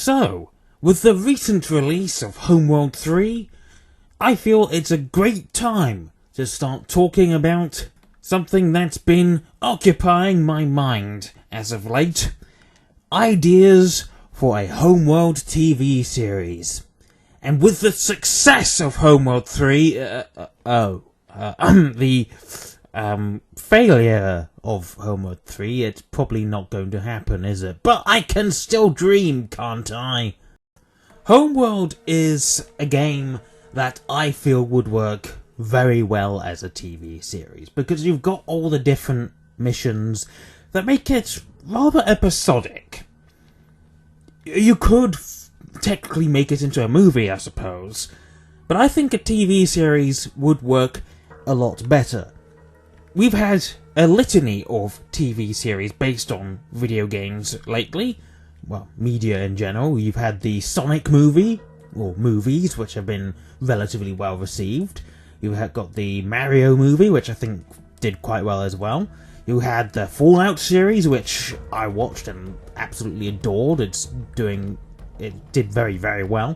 So, with the recent release of Homeworld 3, I feel it's a great time to start talking about something that's been occupying my mind as of late. Ideas for a Homeworld TV series. And with the success of Homeworld 3, the failure of Homeworld 3, it's probably not going to happen, is it? But I can still dream, can't I? Homeworld is a game that I feel would work very well as a TV series, because you've got all the different missions that make it rather episodic. You could technically make it into a movie, I suppose, but I think a TV series would work a lot better. We've had a litany of TV series based on video games lately, well, media in general. You've had the Sonic movie, or movies, which have been relatively well received. You've got the Mario movie, which I think did quite well as well. You had the Fallout series, which I watched and absolutely adored. It did very, very well.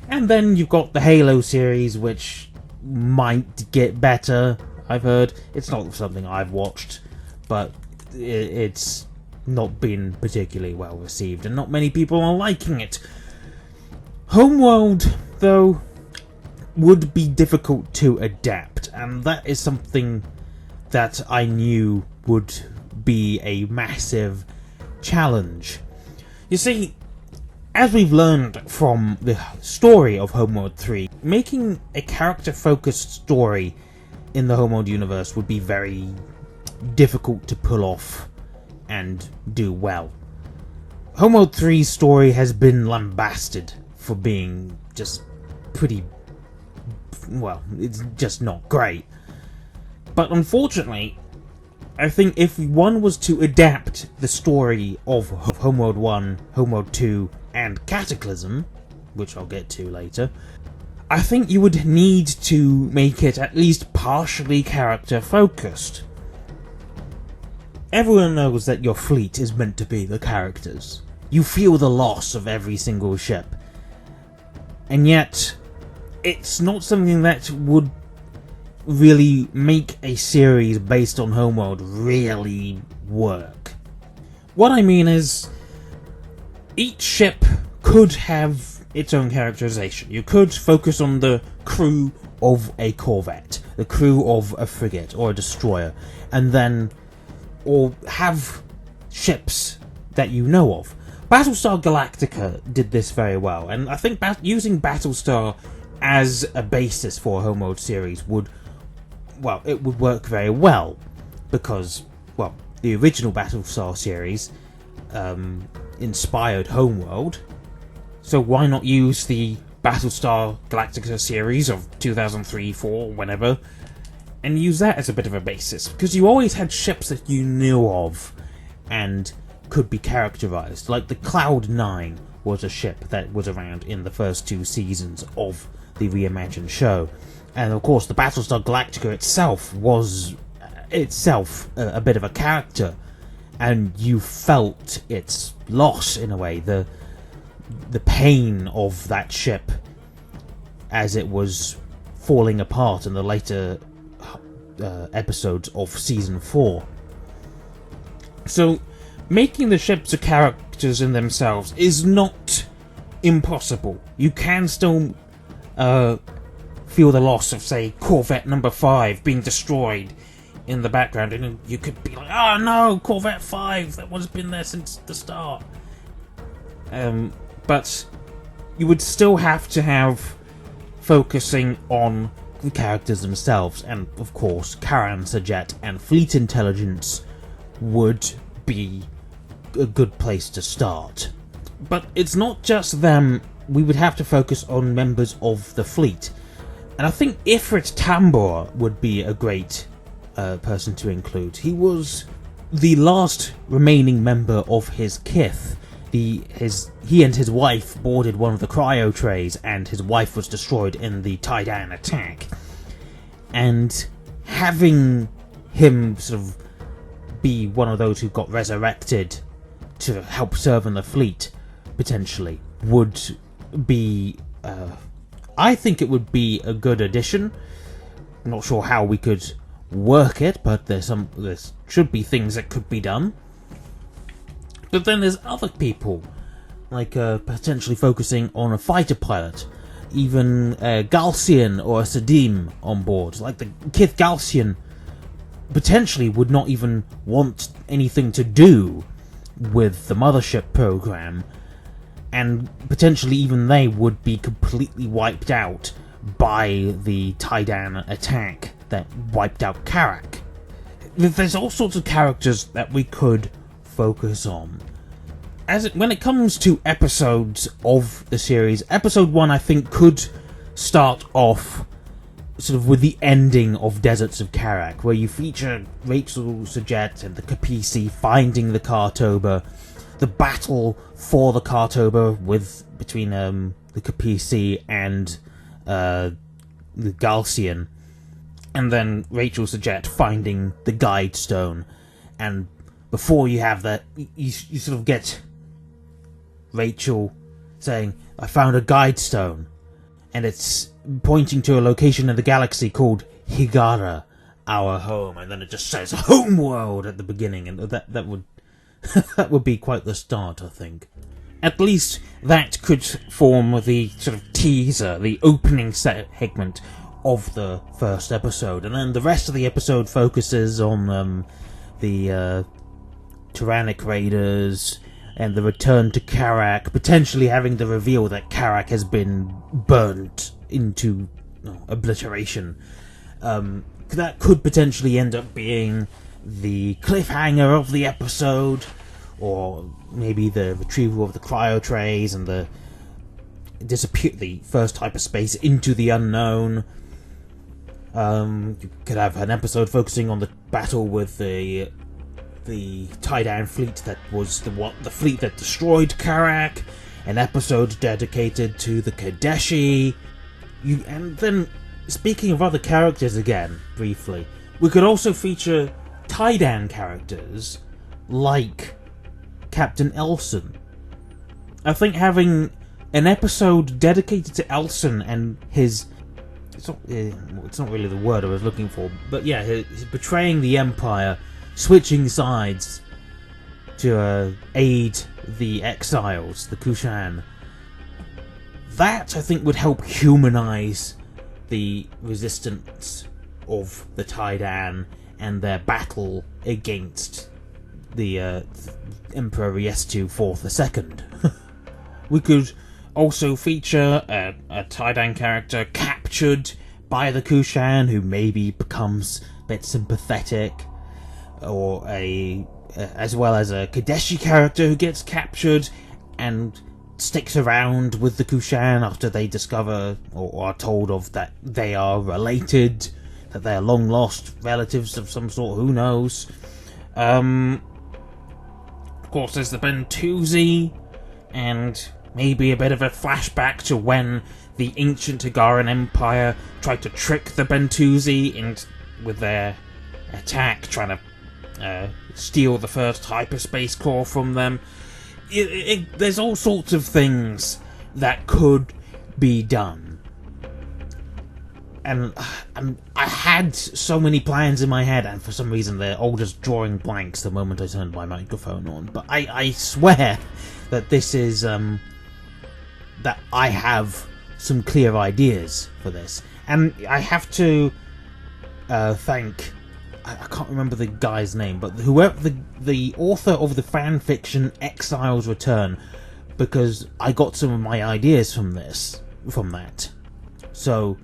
And then you've got the Halo series, which might get better, I've heard. It's not something I've watched, but it's not been particularly well received, and not many people are liking it. Homeworld, though, would be difficult to adapt, and that is something that I knew would be a massive challenge. You see, as we've learned from the story of Homeworld 3, making a character-focused story in the Homeworld universe would be very difficult to pull off and do well. Homeworld 3's story has been lambasted for being just pretty... well, it's just not great. But unfortunately, I think if one was to adapt the story of Homeworld 1, Homeworld 2, and Cataclysm, which I'll get to later, I think you would need to make it at least partially character-focused. Everyone knows that your fleet is meant to be the characters. You feel the loss of every single ship. And yet, it's not something that would really make a series based on Homeworld really work. What I mean is, each ship could have its own characterization. You could focus on the crew of a corvette, the crew of a frigate or a destroyer, and then, or have ships that you know of. Battlestar Galactica did this very well, and I think using Battlestar as a basis for a Homeworld series would work very well, because, well, the original Battlestar series inspired Homeworld, so why not use the Battlestar Galactica series of 2003, 4, whenever, and use that as a bit of a basis, because you always had ships that you knew of and could be characterized. Like the Cloud9 was a ship that was around in the first 2 seasons of the reimagined show, and of course the Battlestar Galactica itself was a bit of a character, and you felt its loss in a way, the pain of that ship as it was falling apart in the later episodes of season 4. So making the ships a characters in themselves is not impossible. You can still feel the loss of, say, Corvette number 5 being destroyed in the background, and you could be like, oh no, Corvette 5, that one's been there since the start. But you would still have to have focusing on the characters themselves, and of course Karan Sajet and Fleet Intelligence would be a good place to start. But it's not just them. We would have to focus on members of the fleet, and I think Ifrit Tambor would be a great person to include. He was the last remaining member of his kith. He and his wife boarded one of the cryo trays, and his wife was destroyed in the Tidan attack. And having him sort of be one of those who got resurrected to help serve in the fleet, potentially, would be, I think it would be a good addition. I'm not sure how we could work it, but there should be things that could be done. But then there's other people, like potentially focusing on a fighter pilot, even a Galcian or a Sadim on board. Like the Kith Galcian potentially would not even want anything to do with the mothership program, and potentially even they would be completely wiped out by the Taidan attack that wiped out Karak. There's all sorts of characters that we could focus on. When it comes to episodes of the series, episode 1 I think could start off sort of with the ending of Deserts of Karak, where you feature Rachel Sajet and the Kapisi finding the Kartoba, the battle for the Kartoba between the Kapisi and the Galcian, and then Rachel Sajet finding the Guide Stone. And before you have that, you sort of get Rachel saying, "I found a Guide Stone," and it's pointing to a location in the galaxy called Higara, our home, and then it just says Homeworld at the beginning, and that would that would be quite the start, I think. At least that could form the sort of teaser, the opening segment of the first episode, and then the rest of the episode focuses on the Tyrannic Raiders and the return to Karak, potentially having the reveal that Karak has been burnt into obliteration. That could potentially end up being the cliffhanger of the episode, or maybe the retrieval of the cryo trays and the first hyperspace into the unknown. You could have an episode focusing on the battle with the Taidan fleet that was the fleet that destroyed Karak, an episode dedicated to the Kadeshi. And then, speaking of other characters again, briefly, we could also feature Taidan characters like Captain Elson. I think having an episode dedicated to Elson and his... It's not really the word I was looking for, but yeah, his betraying the Empire, switching sides to aid the exiles, the Kushan. That, I think, would help humanize the resistance of the Taidan and their battle against the Emperor Riestu IV II. We could also feature a Taidan character captured by the Kushan who maybe becomes a bit sympathetic, or as well as a Kadeshi character who gets captured and sticks around with the Kushan after they discover or are told of that they are related, that they are long lost relatives of some sort, who knows. Of course there's the Bentusi, and maybe a bit of a flashback to when the ancient Higaran Empire tried to trick the Bentusi with their attack, trying to steal the first hyperspace core from them. There's all sorts of things that could be done. And I had so many plans in my head, and for some reason they're all just drawing blanks the moment I turned my microphone on. But I swear that this is... that I have some clear ideas for this. And I have to thank... I can't remember the guy's name, but whoever the author of the fanfiction Exile's Return, because I got some of my ideas from that. So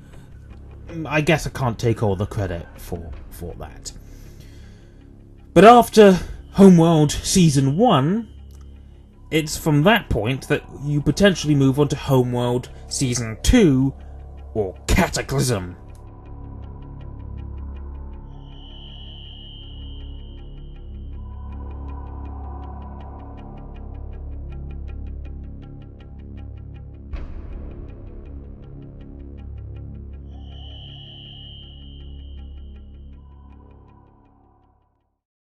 I guess I can't take all the credit for that. But after Homeworld Season 1, it's from that point that you potentially move on to Homeworld Season 2, or Cataclysm,